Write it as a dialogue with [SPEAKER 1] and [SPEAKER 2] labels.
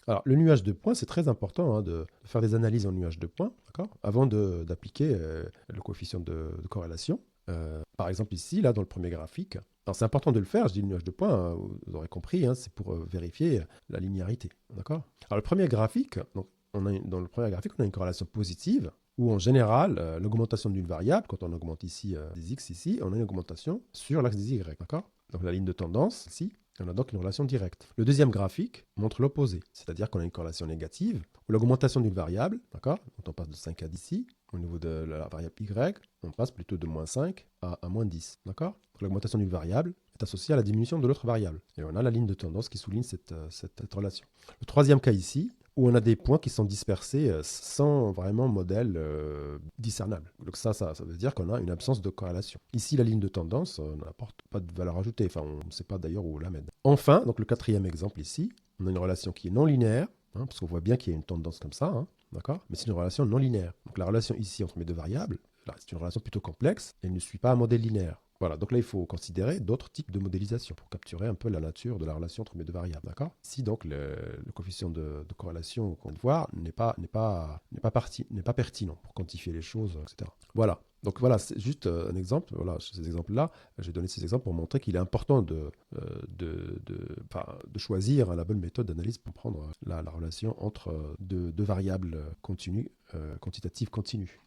[SPEAKER 1] Alors, le nuage de points, c'est très important, hein, de faire des analyses en nuage de points, d'accord, avant d'appliquer le coefficient de corrélation. Par exemple, ici, là, dans le premier graphique, alors c'est important de le faire, je dis le nuage de points, hein, vous aurez compris, hein, c'est pour vérifier la linéarité, d'accord. Alors, le premier graphique, donc, dans le premier graphique, on a une corrélation positive, où en général, l'augmentation d'une variable, quand on augmente ici des x ici, on a une augmentation sur l'axe des y, d'accord. Donc la ligne de tendance, ici, on a donc une relation directe. Le deuxième graphique montre l'opposé, c'est-à-dire qu'on a une corrélation négative, où l'augmentation d'une variable, d'accord, quand on passe de 5 à 10 ici, au niveau de la variable y, on passe plutôt de moins 5 à moins 10, d'accord. L'augmentation d'une variable est associée à la diminution de l'autre variable. Et on a la ligne de tendance qui souligne cette relation. Le troisième cas ici, où on a des points qui sont dispersés sans vraiment modèle discernable. Donc ça veut dire qu'on a une absence de corrélation. Ici, la ligne de tendance n'apporte pas de valeur ajoutée. Enfin, on ne sait pas d'ailleurs où la mène. Enfin, donc le quatrième exemple ici, on a une relation qui est non linéaire, hein, parce qu'on voit bien qu'il y a une tendance comme ça, hein, d'accord. Mais c'est une relation non linéaire. Donc la relation ici entre mes deux variables, là, c'est une relation plutôt complexe, et elle ne suit pas un modèle linéaire. Voilà, donc là, il faut considérer d'autres types de modélisation pour capturer un peu la nature de la relation entre mes deux variables, d'accord. Ici, donc, le coefficient de corrélation qu'on vient de voir n'est pas pertinent pour quantifier les choses, etc. Voilà, donc voilà, c'est juste un exemple. Voilà, ces exemples-là, j'ai donné ces exemples pour montrer qu'il est important de choisir, hein, la bonne méthode d'analyse pour prendre la relation entre deux variables continues, quantitatives continues.